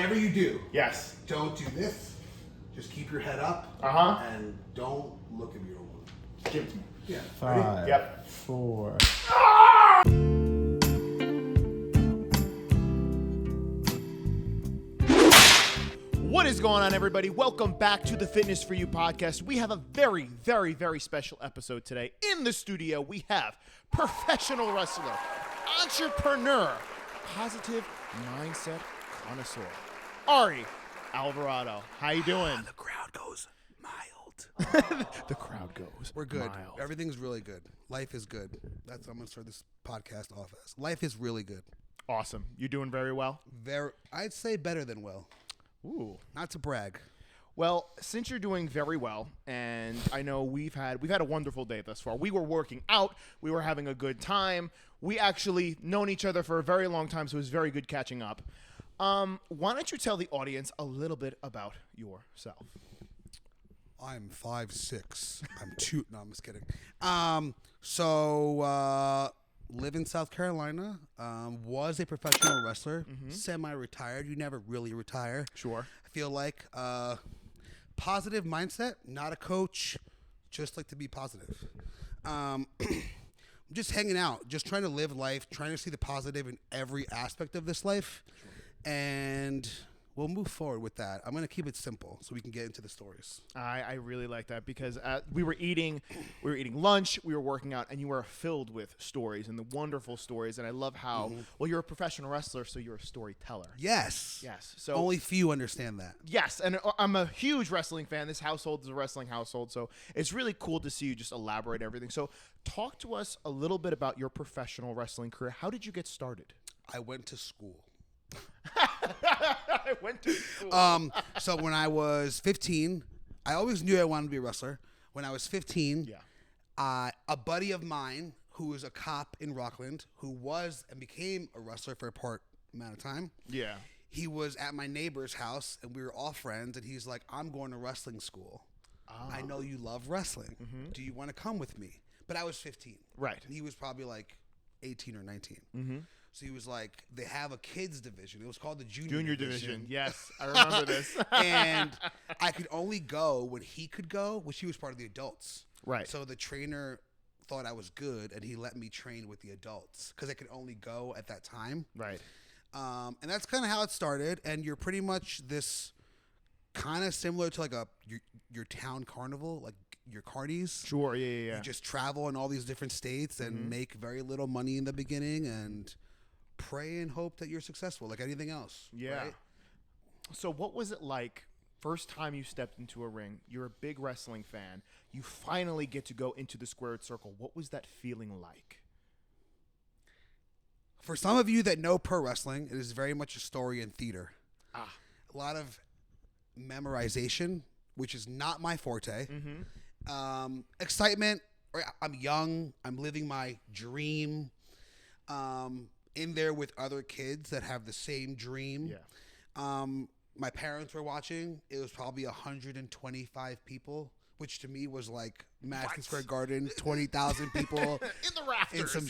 whatever you do, Yes. don't do this. Just keep your head up. And don't look at your wound. Give it to me. Yeah. 5, Ready? Yep. 4. What is going on, everybody? Welcome back to the Fitness For You podcast. We have a very, very, very special episode today. In the studio, we have professional wrestler, entrepreneur, positive mindset connoisseur, Ari Alvarado. How you doing? The crowd goes mild. The crowd goes. We're good. mild. Everything's really good. Life is good. That's what I'm gonna start this podcast off as. Life is really good. Awesome. You're doing very well? I'd say better than well. Ooh. Not to brag. Well, since you're doing very well, and I know we've had a wonderful day thus far. We were working out. We were having a good time. We actually known each other for a very long time, so it was very good catching up. Why don't you tell the audience a little bit about yourself? I'm 5'6". I'm two. No, I'm just kidding. Live in South Carolina. Was a professional wrestler. Semi-retired. You never really retire. Sure. I feel like positive mindset. Not a coach. Just like to be positive. Just hanging out. Just trying to live life. Trying to see the positive in every aspect of this life. And we'll move forward with that. I'm going to keep it simple so we can get into the stories. I really like that because we were eating lunch, we were working out, and you were filled with stories and the wonderful stories. And I love how well, you're a professional wrestler, so you're a storyteller. Yes. So only few understand that. Yes, and I'm a huge wrestling fan. This household is a wrestling household, so it's really cool to see you just elaborate everything. So talk to us a little bit about your professional wrestling career. How did you get started? I went to school. I went to school. So when I was 15, I always knew I wanted to be a wrestler. When I was 15, a buddy of mine who was a cop in Rockland, who was and became a wrestler for a part amount of time. Yeah. He was at my neighbor's house, and we were all friends, and he's like, I'm going to wrestling school. I know you love wrestling. Do you want to come with me? But I was 15. Right. And he was probably like 18 or 19. So he was like, they have a kids division. It was called the junior division. Yes, I remember this. And I could only go when he could go, which he was part of the adults. Right. So the trainer thought I was good, and he let me train with the adults because I could only go at that time. Right. And that's kind of how it started. And you're pretty much this kind of similar to like your town carnival, like your carnies. Sure, yeah. You just travel in all these different states and make very little money in the beginning and pray and hope that you're successful like anything else. Yeah. Right? So what was it like first time you stepped into a ring? You're a big wrestling fan. You finally get to go into the squared circle. What was that feeling like? For some of you that know pro wrestling, it is very much a story in theater. A lot of memorization, which is not my forte. Excitement. Right? I'm young. I'm living my dream. In there with other kids that have the same dream. Yeah. My parents were watching. It was probably 125 people, which to me was like Madison Square Garden, 20,000 people In the rafters. in some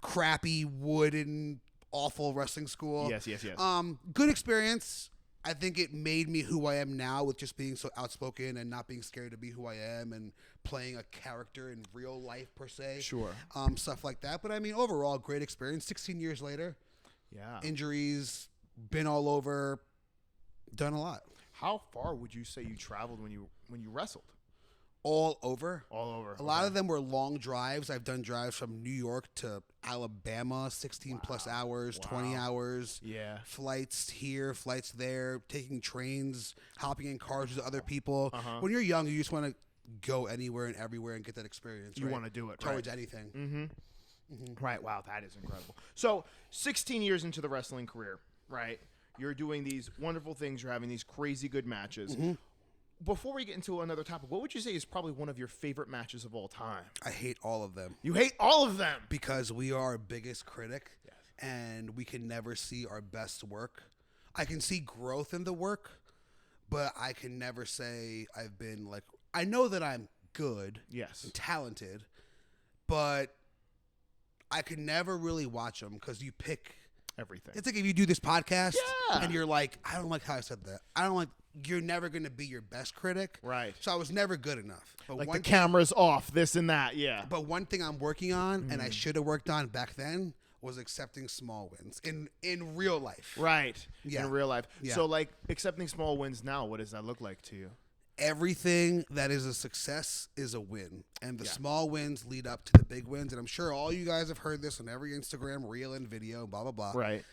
crappy wooden awful wrestling school. Yes. Good experience. I think it made me who I am now with just being so outspoken and not being scared to be who I am and playing a character in real life per se. Sure. Stuff like that. But I mean, overall, great experience. 16 years later. Yeah. Injuries, been all over, done a lot. How far would you say you traveled when you wrestled? All over. All over. A lot of them were long drives. I've done drives from New York to Alabama, 16 plus hours, 20 hours. Yeah. Flights here, flights there, taking trains, hopping in cars with other people. When you're young, you just want to go anywhere and everywhere and get that experience. You right? want to do it, towards right? anything. Right. Wow, that is incredible. So 16 years into the wrestling career, right? You're doing these wonderful things. You're having these crazy good matches. Before we get into another topic, what would you say is probably one of your favorite matches of all time? I hate all of them. You hate all of them. Because we are our biggest critic, and we can never see our best work. I can see growth in the work, but I can never say I've been like, I know that I'm good and talented, but I could never really watch them because you pick everything. It's like if you do this podcast Yeah. and you're like, I don't like how I said that. You're never going to be your best critic. Right. So I was never good enough. But Like the camera's off, this and that, yeah. But one thing I'm working on, and I should have worked on back then, was accepting small wins in real life. Right. Yeah. In real life. Yeah. So, like, accepting small wins now, what does that look like to you? Everything that is a success is a win. And the small wins lead up to the big wins. And I'm sure all you guys have heard this on every Instagram reel and video, blah, blah, blah. Right.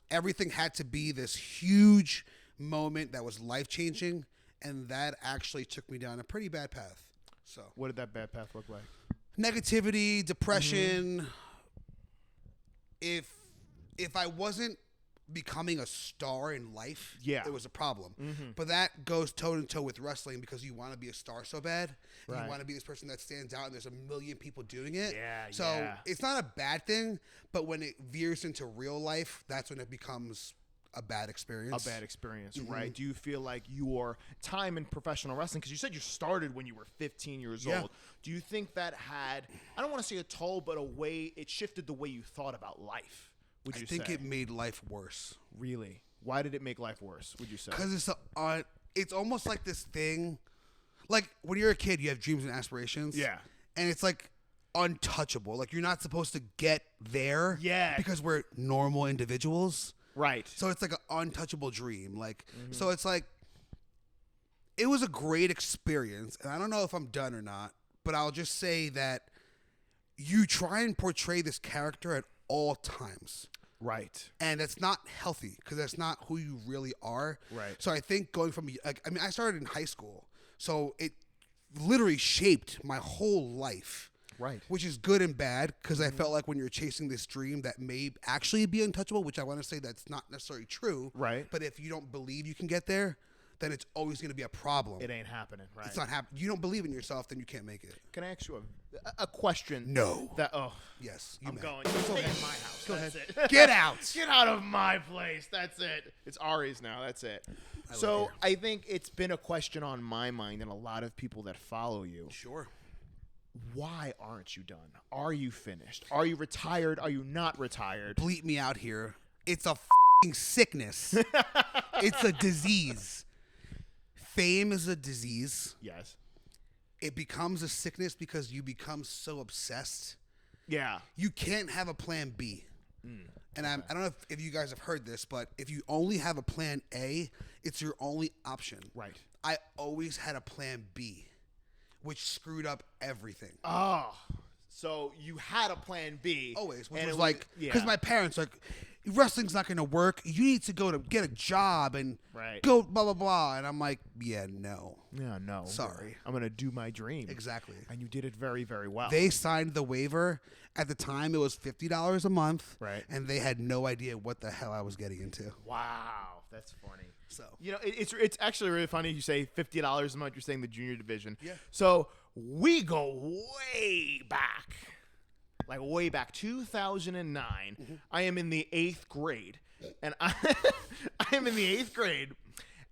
Everything had to be this huge moment that was life-changing, and that actually took me down a pretty bad path. So What did that bad path look like? negativity, depression. If I wasn't becoming a star in life, it was a problem. But that goes toe to toe with wrestling because you want to be a star so bad. Right. You want to be this person that stands out, and there's a million people doing it. So it's not a bad thing, but when it veers into real life, that's when it becomes a bad experience. Right? Do you feel like your time in professional wrestling, because you said you started when you were 15 years old, do you think that had, I don't want to say a toll, but it shifted the way you thought about life, would you say? I think it made life worse. Really? Why did it make life worse, would you say? Because it's almost like this thing, like when you're a kid, you have dreams and aspirations. Yeah. And it's like untouchable. Like you're not supposed to get there. Yeah. Because we're normal individuals. Right. So it's like an untouchable dream. Like, so it's like, it was a great experience. And I don't know if I'm done or not, but I'll just say that you try and portray this character at all times. Right. And that's not healthy because that's not who you really are. Right. So I think going from, I started in high school. So it literally shaped my whole life. Right. Which is good and bad because I felt like when you're chasing this dream that may actually be untouchable, which I want to say that's not necessarily true. Right. But if you don't believe you can get there, then it's always going to be a problem. It ain't happening, right? It's not happening. You don't believe in yourself, then you can't make it. Can I ask you a question? No. Yes, You I'm may. going. Stay in my house. Go That's ahead. it. Get out. Get out of my place. That's it. It's Ari's now. That's it. So I think it's been a question on my mind and a lot of people that follow you. Sure. Why aren't you done? Are you finished? Are you retired? Are you not retired? Bleep me out here. It's a sickness. It's a disease. Fame is a disease. Yes. It becomes a sickness because you become so obsessed. Yeah. You can't have a plan B. And I don't know if you guys have heard this, but if you only have a plan A, it's your only option. Right. I always had a plan B, which screwed up everything. Oh, so you had a plan B. Always. Which and was it like, because my parents like, wrestling's not going to work. You need to go to get a job and go blah, blah, blah. And I'm like, yeah, no. Yeah, no. Sorry. I'm going to do my dream. Exactly. And you did it very, very well. They signed the waiver. At the time, it was $50 a month. Right. And they had no idea what the hell I was getting into. Wow. That's funny. So, you know, it's actually really funny you say $50 a month. You're saying the junior division. Yeah. So we go way back. Like way back, 2009. I am in the 8th grade. And I am in the 8th grade.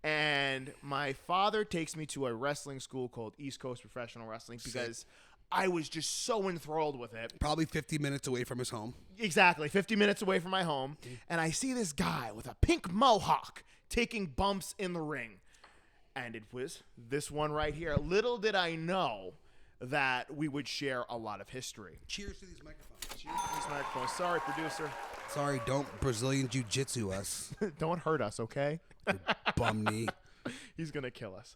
And my father takes me to a wrestling school called East Coast Professional Wrestling because I was just so enthralled with it. Probably 50 minutes away from his home. Exactly, 50 minutes away from my home. And I see this guy with a pink mohawk taking bumps in the ring. And it was this one right here. Little did I know that we would share a lot of history. Cheers to these microphones. Cheers to these microphones. Sorry, producer. Sorry, don't Brazilian Jiu-Jitsu us. Don't hurt us, okay? Bum knee. He's going to kill us.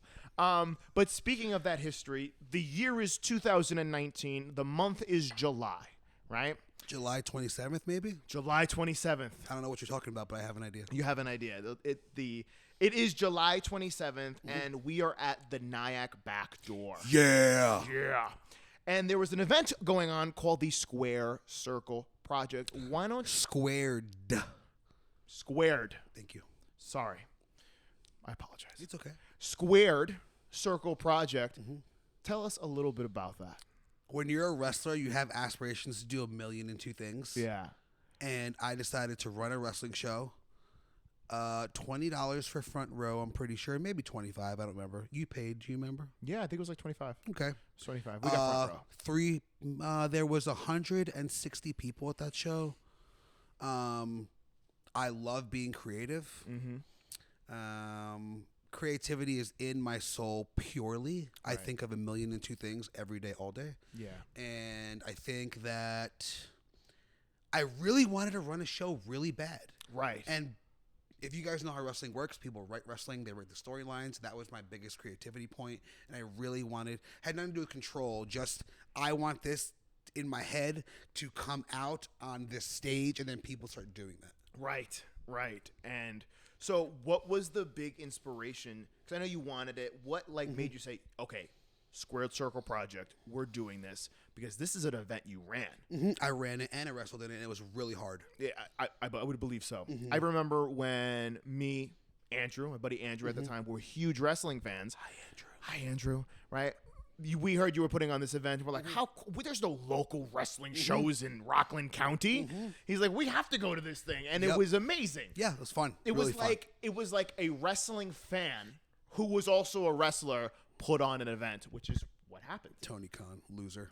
But speaking of that history, the year is 2019. The month is July, right? July 27th, maybe? July 27th. I don't know what you're talking about, but I have an idea. You have an idea. It is July 27th, and we are at the Nyack back door. Yeah. Yeah. And there was an event going on called the Square Circle Project. Why don't Squared. Squared. Thank you. Sorry. I apologize. It's okay. Squared Circle Project. Tell us a little bit about that. When you're a wrestler, you have aspirations to do 1,000,002 things. Yeah. And I decided to run a wrestling show. $20 for front row, I'm pretty sure. Maybe 25, I don't remember. You paid, do you remember? Yeah, I think it was like 25. Okay. It's 25. We got front row. There was 160 people at that show. I love being creative. Creativity is in my soul purely. I think of 1,000,002 things every day, all day. Yeah. And I think that I really wanted to run a show really bad. Right. And if you guys know how wrestling works, people write wrestling, they write the storylines. That was my biggest creativity point, and I really had nothing to do with control. Just I want this in my head to come out on this stage, and then people start doing that. Right. And so, what was the big inspiration? Because I know you wanted it. What made you say, "Okay, Squared Circle Project, we're doing this"? Because this is an event you ran. I ran it and I wrestled in it, and it was really hard. Yeah, I would believe so. I remember when Andrew, my buddy Andrew at the time, were huge wrestling fans. Hi, Andrew. Right? We heard you were putting on this event. And we're like, there's no local wrestling shows in Rockland County. He's like, we have to go to this thing. And it was amazing. Yeah, it was fun. It was like a wrestling fan who was also a wrestler put on an event, which is what happened. Tony Khan, loser.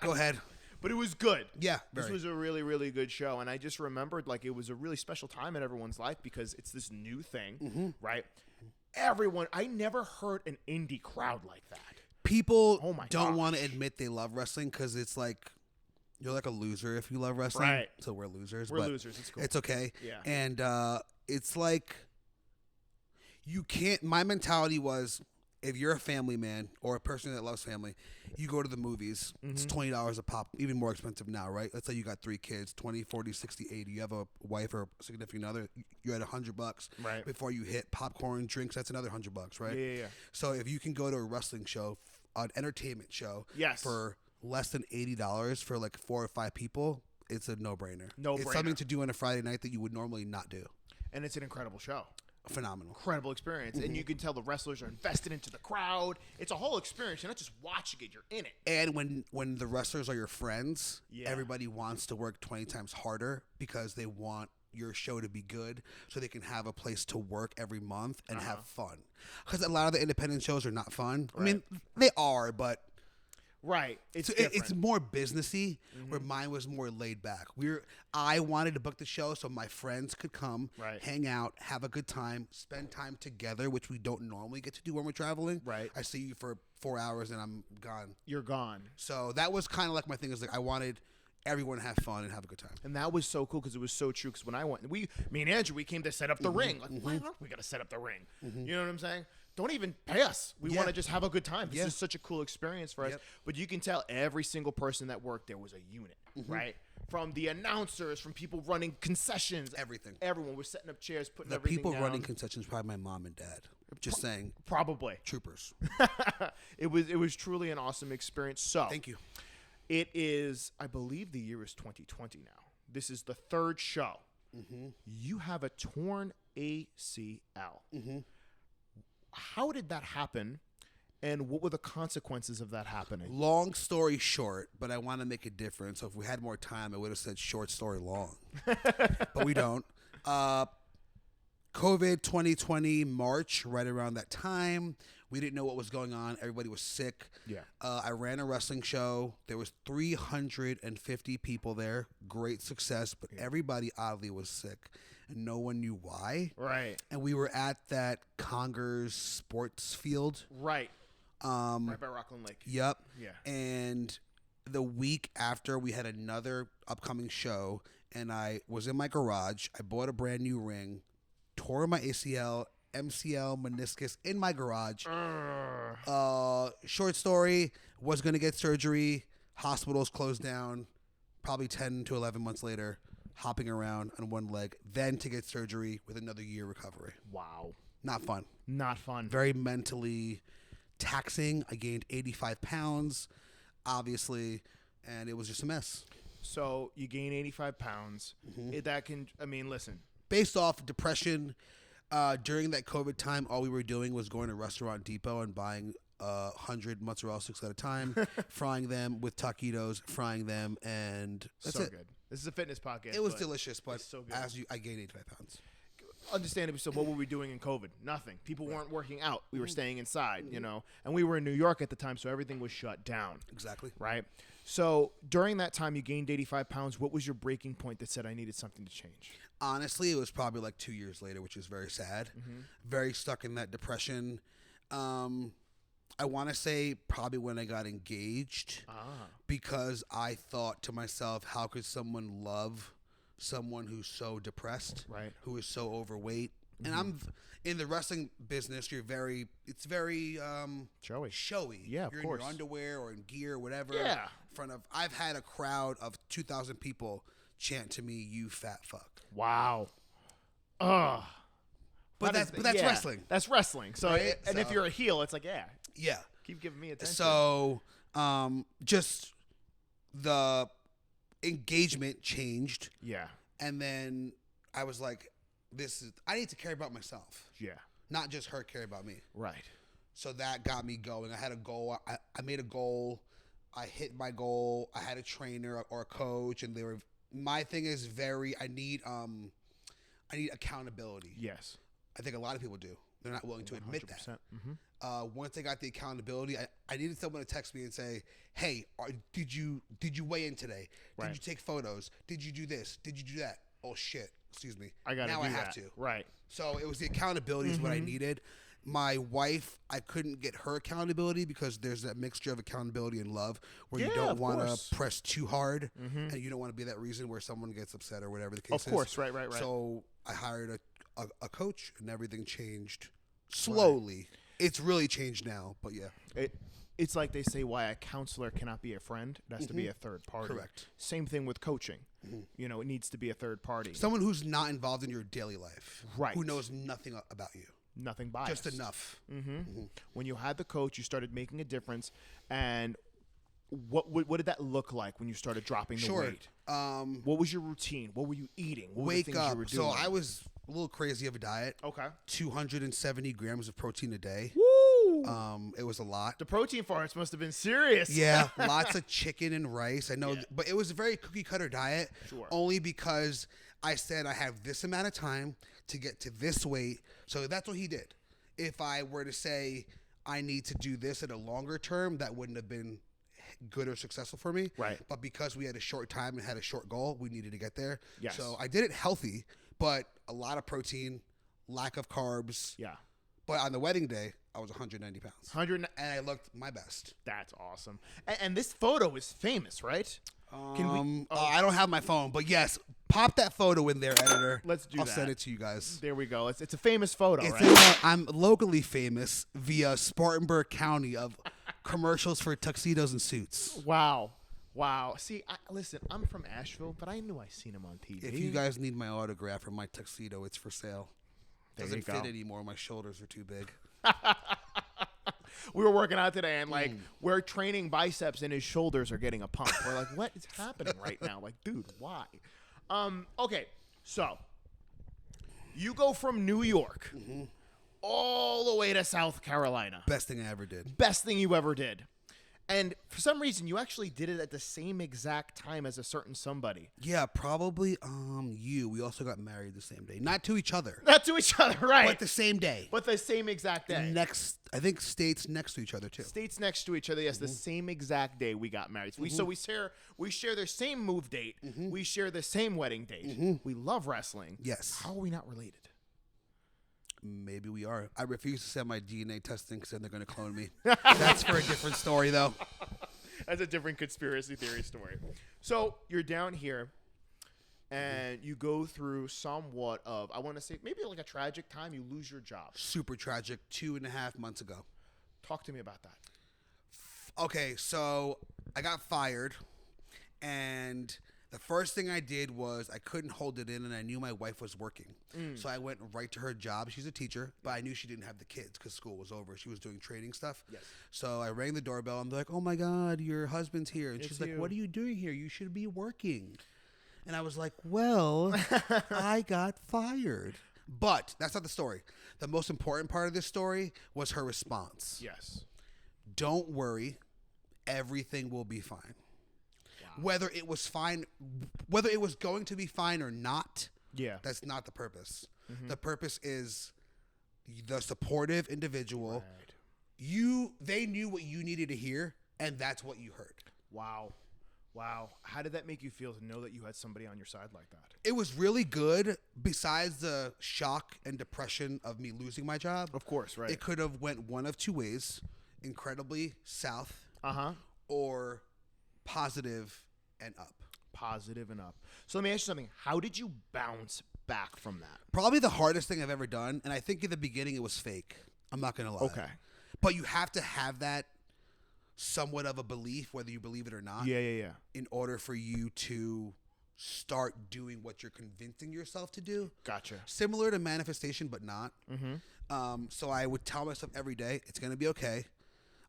Go ahead. But it was good. Yeah, This was a really, really good show. And I just remembered it was a really special time in everyone's life because it's this new thing, right? Everyone, I never heard an indie crowd like that. People don't want to admit they love wrestling because it's like, you're like a loser if you love wrestling. Right. So we're losers. We're losers. It's cool. It's okay. Yeah. And it's like, you can't, my mentality was, if you're a family man or a person that loves family, you go to the movies. It's $20 a pop, even more expensive now, right? Let's say you got 3 kids, 20, 40, 60, 80. You have a wife or a significant other, you're at $100 right before you hit popcorn, drinks. That's another $100, right? Yeah. So if you can go to a wrestling show, an entertainment show, yes, for less than $80 for like 4 or 5 people, it's a no-brainer. It's something to do on a Friday night that you would normally not do. And it's an incredible show. Phenomenal. Incredible experience. And you can tell the wrestlers are invested into the crowd. It's a whole experience. You're not just watching it, you're in it. And when the wrestlers are your friends, everybody wants to work 20 times harder because they want your show to be good so they can have a place to work every month and have fun. Because a lot of the independent shows are not fun. I mean, they are, but... Right. It's more businessy, where mine was more laid back. I wanted to book the show so my friends could come, hang out, have a good time, spend time together, which we don't normally get to do when we're traveling. Right. I see you for 4 hours and I'm gone. You're gone. So that was kind of like my thing. Is like I wanted everyone to have fun and have a good time. And that was so cool because it was so true. Because when I went, me and Andrew, we came to set up the ring. Like, why aren't we gonna set up the ring? You know what I'm saying? Don't even pay us. We want to just have a good time. This is such a cool experience for us. But you can tell every single person that worked there was a unit, right? From the announcers, from people running concessions. Everything. Everyone was setting up chairs, putting everything down. The people running concessions, probably my mom and dad. Just saying. Probably. Troopers. It was truly an awesome experience. So thank you. It is, I believe the year is 2020 now. This is the 3rd show. You have a torn ACL. How did that happen, and what were the consequences of that happening? Long story short, but I want to make a difference. So if we had more time, I would have said short story long. But we don't. COVID 2020, March, right around that time. We didn't know what was going on. Everybody was sick. Yeah. I ran a wrestling show. There was 350 people there. Great success, but everybody oddly was sick. And no one knew why. Right. And we were at that Congers sports field. Right. Right by Rockland Lake. Yep. Yeah. And the week after, we had another upcoming show, and I was in my garage. I bought a brand new ring, tore my ACL, MCL, meniscus in my garage. Short story, was going to get surgery. Hospitals closed down probably 10 to 11 months later. Hopping around on one leg, then to get surgery with another year recovery. Wow. Not fun. Not fun. Very mentally taxing. I gained 85 pounds, obviously, and it was just a mess. So you gain 85 pounds. That can, I mean, listen. Based off depression, during that COVID time, all we were doing was going to Restaurant Depot and buying 100 mozzarella sticks at a time, frying them with taquitos, frying them, and that's so it. Good. This is a fitness podcast. It was delicious, but so good. I gained 85 pounds. understandably so, what were we doing in COVID? Nothing. People weren't working out. We were staying inside, you know, and we were in New York at the time, so everything was shut down. Exactly. Right? So during that time, you gained 85 pounds. What was your breaking point that said I needed something to change? Honestly, it was probably like 2 years later, which is very sad. Very stuck in that depression. I want to say probably when I got engaged, because I thought to myself, how could someone love someone who's so depressed, right? Who is so overweight? And I'm in the wrestling business. It's very showy. Yeah, you're of course. In your underwear or in gear, or whatever. Yeah. In front of, I've had a crowd of 2,000 people chant to me, "You fat fuck." Wow. But that's wrestling. That's wrestling. So, right? and if you're a heel, it's like, yeah, keep giving me attention. So, just the engagement changed. Yeah. And then I was like, I need to care about myself. Yeah. Not just her care about me. Right. So that got me going. I had a goal. I made a goal. I hit my goal. I had a trainer or a coach, and my thing is I need accountability. Yes. I think a lot of people do. They're not willing to admit 100%. that. Once I got the accountability, I needed someone to text me and say, "Hey, did you weigh in today? Did you take photos? Did you do this? Did you do that? Oh shit, excuse me. I have to. Right. So it was the accountability is what I needed. My wife, I couldn't get her accountability because there's that mixture of accountability and love where you don't want to press too hard and you don't want to be that reason where someone gets upset or whatever the case is. Of course, right. So I hired a coach and everything changed slowly. Right. It's really changed now, but yeah. It's like they say why a counselor cannot be a friend. It has to be a third party. Correct. Same thing with coaching. You know, it needs to be a third party. Someone who's not involved in your daily life. Right. Who knows nothing about you. Nothing biased. Just enough. When you had the coach, you started making a difference. And what did that look like when you started dropping the weight? What was your routine? What were you eating? What were the things you were doing? So I was a little crazy of a diet. Okay. 270 grams of protein a day. Woo! It was a lot. The protein farts must have been serious. Yeah, lots of chicken and rice. I know, but it was a very cookie cutter diet. Sure. Only because I said I have this amount of time to get to this weight. So that's what he did. If I were to say I need to do this at a longer term, that wouldn't have been good or successful for me. Right. But because we had a short time and had a short goal, we needed to get there. Yes. So I did it healthy, but a lot of protein, lack of carbs. Yeah. But on the wedding day, I was 190 pounds. 100, and I looked my best. That's awesome. And this photo is famous, right? I don't have my phone, but yes, pop that photo in there, editor. Let's do that. I'll send it to you guys. There we go. It's a famous photo, right? I'm locally famous via Spartanburg County of commercials for tuxedos and suits. Wow. See, listen, I'm from Asheville, but I knew I seen him on TV. If you guys need my autograph or my tuxedo, it's for sale. Doesn't fit anymore. My shoulders are too big. We were working out today, and we're training biceps, and his shoulders are getting a pump. We're like, what is happening right now? Like, dude, why? Okay, so you go from New York all the way to South Carolina. Best thing I ever did. Best thing you ever did. And for some reason, you actually did it at the same exact time as a certain somebody. Yeah, probably you. We also got married the same day. Not to each other. Not to each other, right. But the same day. But the same exact day. I think states next to each other, too. States next to each other, yes. The same exact day we got married. So we share the same move date. We share the same wedding date. We love wrestling. Yes. How are we not related? Maybe we are. I refuse to send my DNA testing because then they're going to clone me. That's for a different story, though. That's a different conspiracy theory story. So you're down here, and you go through somewhat of, I want to say, maybe like a tragic time. You lose your job. Super tragic. 2.5 months ago. Talk to me about that. Okay, so I got fired, and the first thing I did was I couldn't hold it in, and I knew my wife was working. So I went right to her job. She's a teacher, but I knew she didn't have the kids because school was over. She was doing training stuff. Yes. So I rang the doorbell. I'm like, oh, my God, your husband's here. And she's like, what are you doing here? You should be working. And I was like, well, I got fired. But that's not the story. The most important part of this story was her response. Yes. Don't worry. Everything will be fine. Whether it was fine, whether it was going to be fine or not, that's not the purpose. The purpose is the supportive individual. They knew what you needed to hear, and that's what you heard. Wow. How did that make you feel to know that you had somebody on your side like that? It was really good. Besides the shock and depression of me losing my job, Of course, right. it could have went one of two ways: incredibly south, or positive and up. Positive and up. So let me ask you something. How did you bounce back from that? Probably the hardest thing I've ever done, and I think in the beginning it was fake. I'm not gonna lie. Okay. But you have to have that somewhat of a belief, whether you believe it or not. Yeah. In order for you to start doing what you're convincing yourself to do. Gotcha. Similar to manifestation, but not. So I would tell myself every day, it's going to be okay.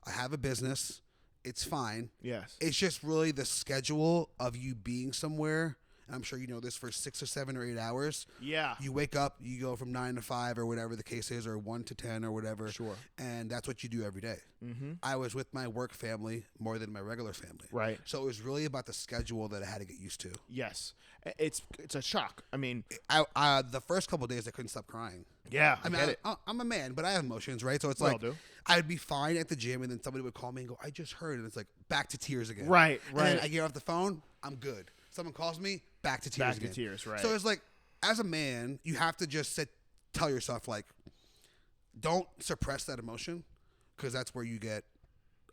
I have a business. It's fine. Yes. It's just really the schedule of you being somewhere. And I'm sure you know this, for 6 or 7 or 8 hours. Yeah. You wake up, you go from 9 to 5 or whatever the case is, or 1 to 10 or whatever. Sure. And that's what you do every day. I was with my work family more than my regular family. Right. So it was really about the schedule that I had to get used to. Yes. It's a shock. I mean, the first couple of days I couldn't stop crying. yeah. I mean, I'm a man, but I have emotions, right? So it's We all like do. I'd be fine at the gym, and then somebody would call me and go, "I just heard," and it's like back to tears again. Right. And then I get off the phone, I'm good. Someone calls me, back to tears again. Back to tears, right. So it's like, as a man, you have to just tell yourself, like, don't suppress that emotion, because that's where you get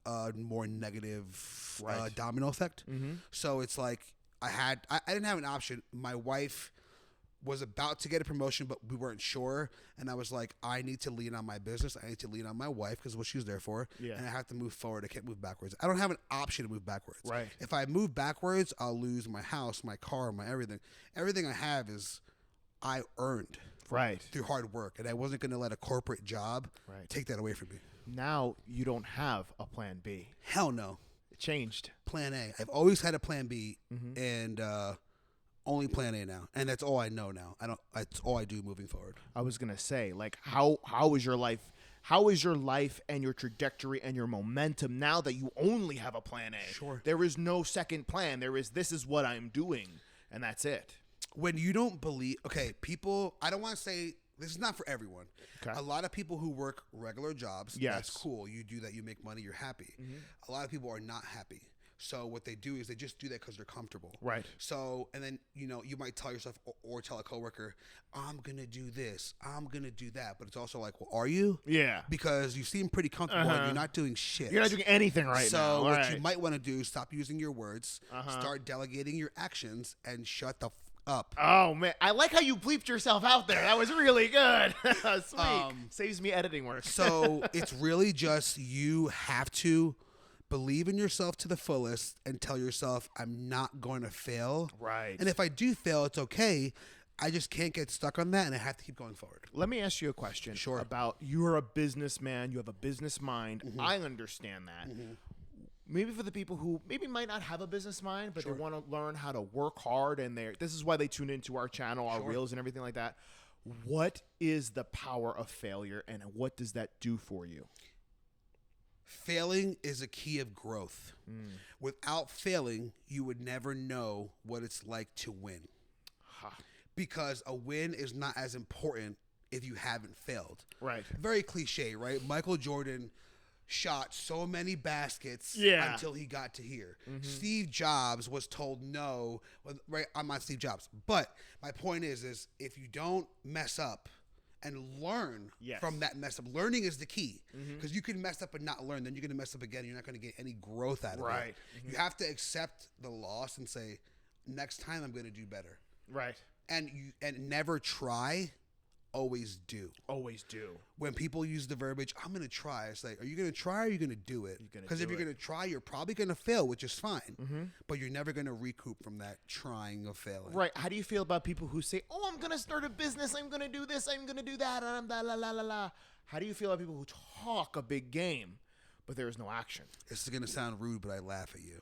a more negative domino effect. So it's like I didn't have an option. My wife was about to get a promotion, but we weren't sure. And I was like, I need to lean on my business. I need to lean on my wife, because what she's there for. Yeah. And I have to move forward. I can't move backwards. I don't have an option to move backwards. Right. If I move backwards, I'll lose my house, my car, my everything. Everything I have is I earned through hard work. And I wasn't going to let a corporate job take that away from me. Now you don't have a plan B. Hell no. It changed. Plan A. I've always had a plan B, and only plan A now, and that's all I know now. That's all I do moving forward. I was gonna say, like, how is your life? How is your life and your trajectory and your momentum now that you only have a plan A? Sure. There is no second plan. This is what I'm doing, and that's it. When you don't believe, people, I don't want to say, this is not for everyone. Okay. A lot of people who work regular jobs, that's cool. You do that, you make money, you're happy. A lot of people are not happy. So what they do is they just do that because they're comfortable. Right. So, and then, you might tell yourself or tell a coworker, I'm going to do this, I'm going to do that. But it's also like, well, are you? Yeah. Because you seem pretty comfortable and you're not doing shit. You're not doing anything now. So what you might want to do is stop using your words, start delegating your actions, and shut the up. Oh, man. I like how you bleeped yourself out there. That was really good. Sweet. Saves me editing work. So it's really just, you have to believe in yourself to the fullest and tell yourself, I'm not going to fail. Right. And if I do fail, it's okay. I just can't get stuck on that, and I have to keep going forward. Let me ask you a question. Sure. About, you're a businessman, you have a business mind. I understand that. Maybe for the people who maybe might not have a business mind, but they want to learn how to work hard, and this is why they tune into our channel, our reels and everything like that. What is the power of failure, and what does that do for you? Failing is a key of growth. Without failing, you would never know what it's like to win. Because a win is not as important if you haven't failed. Right. Very cliche, right? Michael Jordan shot so many baskets until he got to here. Steve Jobs was told no. Right? I'm not Steve Jobs. But my point is if you don't mess up and learn from that mess up. Learning is the key, because you can mess up and not learn. Then you're going to mess up again. You're not going to get any growth out of it. You have to accept the loss and say, next time I'm going to do better. Right. And never try, always do. Always do. When people use the verbiage, I'm going to try, it's like, are you going to try or are you going to do it? Because if you're going to try, you're probably going to fail, which is fine. But you're never going to recoup from that trying of failing. Right. How do you feel about people who say, oh, I'm going to start a business, I'm going to do this, I'm going to do that, and I'm la la la la. How do you feel about people who talk a big game, but there is no action? This is going to sound rude, but I laugh at you.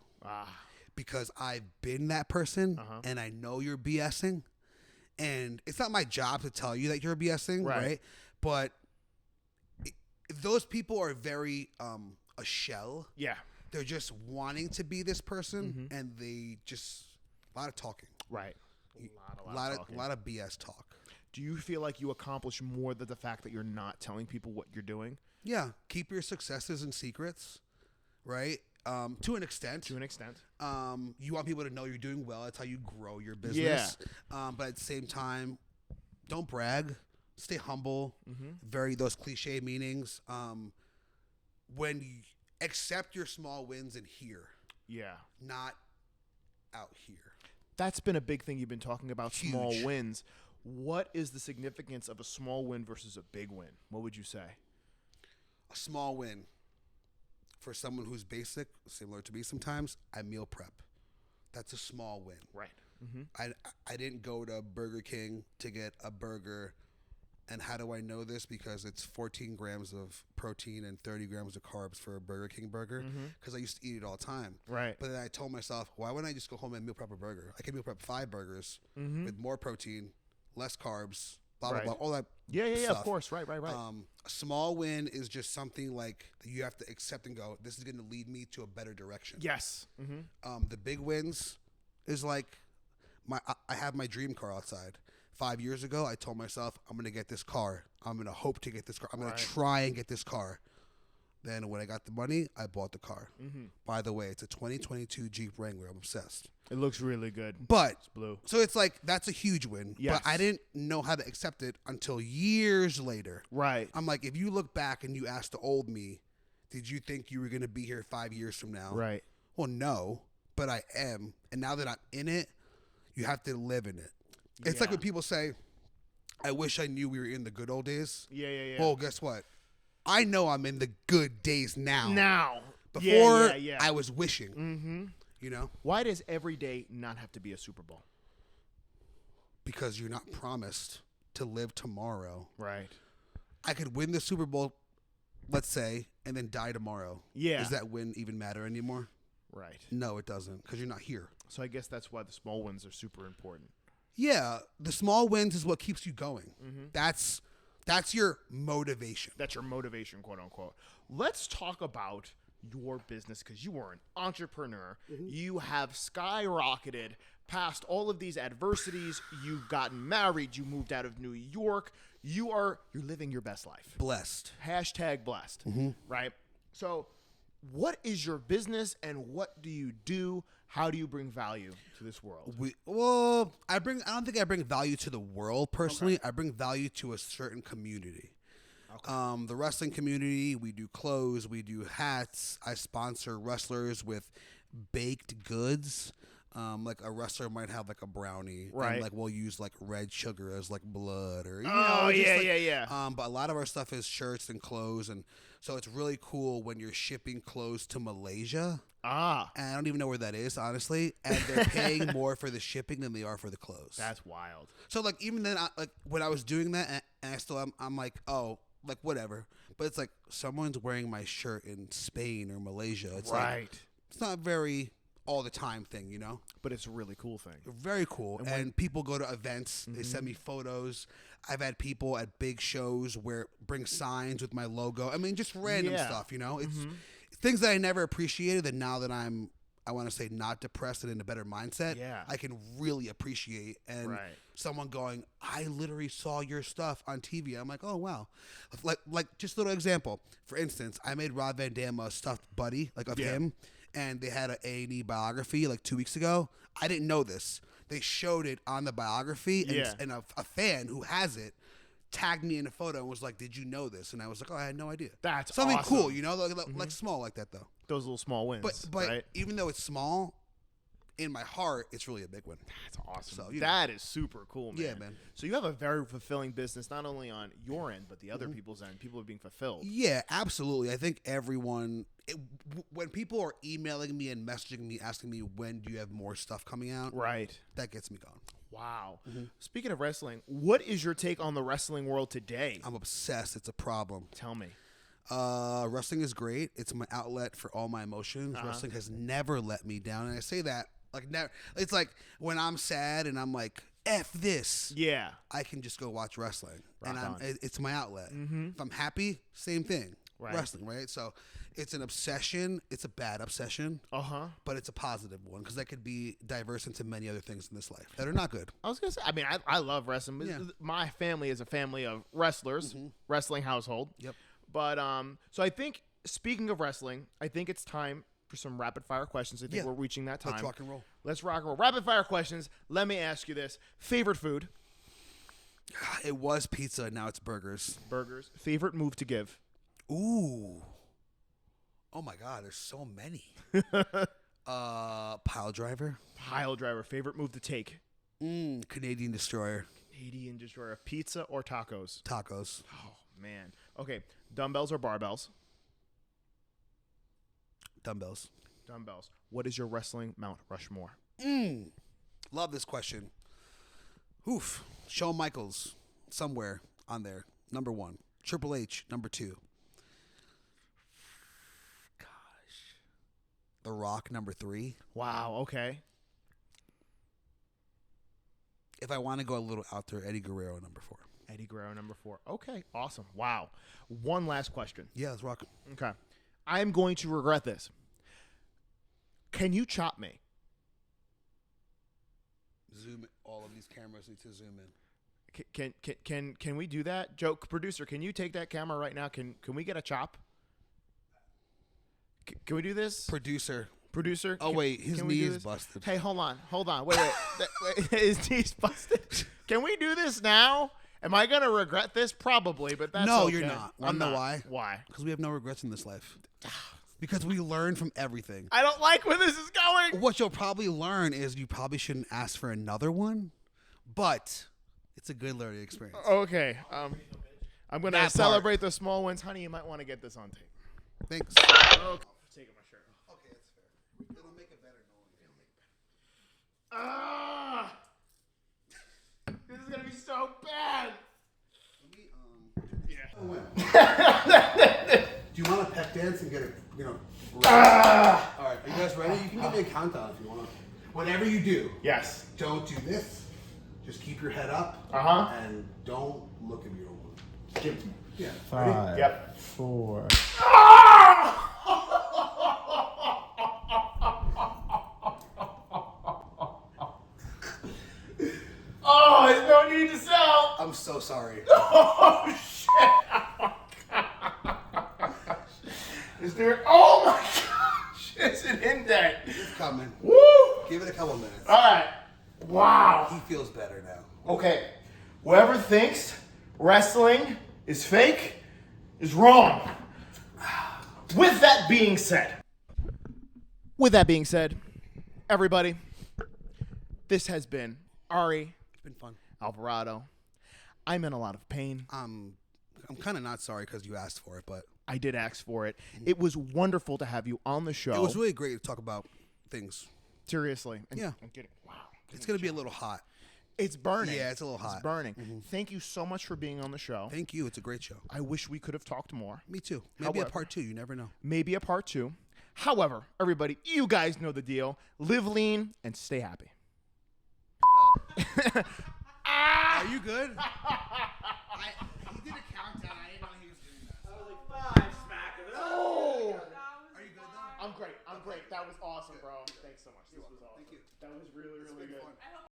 Because I've been that person, and I know you're BSing. And it's not my job to tell you that you're BSing, right? But those people are very a shell. Yeah. They're just wanting to be this person, and they just, a lot of talking. Right. A lot of BS talk. Do you feel like you accomplish more than the fact that you're not telling people what you're doing? Yeah. Keep your successes and secrets, right? To an extent. To an extent. You want people to know you're doing well. That's how you grow your business. Yeah. But at the same time, don't brag. Stay humble. Mm-hmm. Those cliche meanings. When you accept your small wins in here. Yeah. Not out here. That's been a big thing you've been talking about, Huge. Small wins. What is the significance of a small win versus a big win? What would you say? A small win. For someone who's basic, similar to me sometimes, I meal prep. That's a small win. Right. Mm-hmm. I didn't go to Burger King to get a burger. And how do I know this? Because it's 14 grams of protein and 30 grams of carbs for a Burger King burger. Because I used to eat it all the time. Right. But then I told myself, why wouldn't I just go home and meal prep a burger? I can meal prep 5 burgers with more protein, less carbs, blah, blah, blah, all that stuff. Of course. Right. A small win is just something like you have to accept and go, this is going to lead me to a better direction. Yes. The big wins is like I have my dream car outside. 5 years ago, I told myself, I'm going to get this car. I'm going to hope to get this car. I'm going to try and get this car. Then when I got the money, I bought the car. By the way, it's a 2022 Jeep Wrangler. I'm obsessed. It looks really good. But it's blue. So it's like, that's a huge win. Yes. But I didn't know how to accept it until years later. Right. I'm like, if you look back and you ask the old me, did you think you were going to be here 5 years from now? Right. Well, no, but I am. And now that I'm in it, you have to live in it. It's like when people say, I wish I knew we were in the good old days. Yeah. Well, guess what? I know I'm in the good days now. Before, I was wishing. You know? Why does every day not have to be a Super Bowl? Because you're not promised to live tomorrow. Right. I could win the Super Bowl, let's say, and then die tomorrow. Yeah. Does that win even matter anymore? Right. No, it doesn't, because you're not here. So I guess that's why the small wins are super important. Yeah, the small wins is what keeps you going. That's your motivation. That's your motivation, quote unquote. Let's talk about your business, because you are an entrepreneur. You have skyrocketed past all of these adversities. You've gotten married. You moved out of New York. You're living your best life. Blessed. Hashtag blessed. Right? So what is your business and what do you do? How do you bring value to this world? I don't think I bring value to the world personally. Okay. I bring value to a certain community. Okay. The wrestling community, we do clothes, we do hats. I sponsor wrestlers with baked goods. Like a wrestler might have like a brownie, right? And like we'll use like red sugar as like blood, or But a lot of our stuff is shirts and clothes, and so it's really cool when you're shipping clothes to Malaysia. And I don't even know where that is, honestly. And they're paying more for the shipping than they are for the clothes. That's wild. So like even then, when I was doing that, and I still I'm like, oh, like whatever. But it's like someone's wearing my shirt in Spain or Malaysia. It's right. Like, it's not very all the time thing, you know? But it's a really cool thing. Very cool. And people go to events. They send me photos. I've had people at big shows bring signs with my logo. I mean, just random stuff, you know? It's things that I never appreciated that now that I want to say not depressed and in a better mindset, I can really appreciate. And someone going, I literally saw your stuff on TV. I'm like, oh, wow. Like just a little example. For instance, I made Rob Van Dam a stuffed buddy, like of him. And they had an A&E biography like 2 weeks ago. I didn't know this. They showed it on the biography, and a fan who has it tagged me in a photo and was like, did you know this? And I was like, oh, I had no idea. That's something awesome. Cool, you know, like small like that, though. Those little small wins. But right? even though it's small, in my heart, it's really a big one. That's awesome. So, that is super cool, man. Yeah, man. So you have a very fulfilling business, not only on your end, but the other people's end. People are being fulfilled. Yeah, absolutely. I think everyone, when people are emailing me and messaging me, asking me, when do you have more stuff coming out? Right. That gets me going. Wow. Speaking of wrestling, what is your take on the wrestling world today? I'm obsessed. It's a problem. Tell me. Wrestling is great. It's my outlet for all my emotions. Wrestling has never let me down. And I say that like never. It's like when I'm sad and I'm like, F this. Yeah. I can just go watch wrestling. Rock on. It's my outlet. If I'm happy, same thing. wrestling, right? So it's an obsession. It's a bad obsession, but it's a positive one because that could be diverse into many other things in this life that are not good. I was gonna say, I mean, I love wrestling. Yeah. My family is a family of wrestlers, wrestling household. Yep. But so I think, speaking of wrestling, I think it's time for some rapid fire questions. I think we're reaching that time. Let's rock and roll. Let's rock and roll. Rapid fire questions. Let me ask you this: favorite food? It was pizza. Now it's burgers. Burgers. Favorite move to give? Ooh. Oh my God, there's so many. Pile driver. Pile driver. Favorite move to take? Canadian destroyer. Canadian destroyer. Pizza or tacos? Tacos. Oh man. Okay. Dumbbells or barbells? Dumbbells. Dumbbells. What is your wrestling Mount Rushmore? Love this question. Oof. Shawn Michaels, somewhere on there. Number 1. Triple H, number 2. Gosh. The Rock, number 3. Wow. Okay. If I want to go a little out there, Eddie Guerrero, number 4. Eddie Guerrero, number 4. Okay. Awesome. Wow. One last question. Yeah, let's rock. Okay. I'm going to regret this. Can you chop me? Zoom. All of these cameras need to zoom in. Can we do that? Joe, producer, can you take that camera right now? Can we get a chop? Can we do this? Producer. Oh, wait. His knee is busted. Hey, hold on. Wait. Wait. His knee's busted. Can we do this now? Am I going to regret this? Probably, but that's No, okay. you're not. I'm not. Why? Why? Because we have no regrets in this life. Because we learn from everything. I don't like where this is going. What you'll probably learn is you probably shouldn't ask for another one, but it's a good learning experience. Okay. I'm going to celebrate the small wins. Honey, you might want to get this on tape. Thanks. Okay. Taking my shirt off. Okay, that's fair. It'll make it better knowing. This is going to be so bad. Do you want to pep dance and get it, ready? All right, are you guys ready? You can give me a countdown if you want. Whatever you do, Yes. don't do this. Just keep your head up. And don't look at your woman. Give it to me. Yeah. 5, Yep. 4. Oh, there's no need to sell. I'm so sorry. Oh, shit. Oh, gosh. Is there... Oh, my gosh. It's an indent. It's coming. Woo. Give it a couple minutes. All right. Wow. He feels better now. Okay. Whoever thinks wrestling is fake is wrong. With that being said, everybody, this has been Ari It's been fun. Alvarado. I'm in a lot of pain. I'm kind of not sorry because you asked for it, but I did ask for it. It was wonderful to have you on the show. it was really great to talk about things. Seriously. Yeah. I'm kidding. Wow. It's going to be a little hot. It's burning. Yeah, it's a little hot. It's burning. Thank you so much for being on the show. Thank you. It's a great show. I wish we could have talked more. Me too. Maybe However- a part 2. You never know. Maybe a part 2. However, everybody, you guys know the deal. Live lean and stay happy. Are you good? He did a countdown. I didn't know he was doing that. I was like 5 smack of it. Oh! Are you good though? I'm great. That was awesome, bro. Thanks so much. This was awesome. Thank you. That was really, really good. Fun.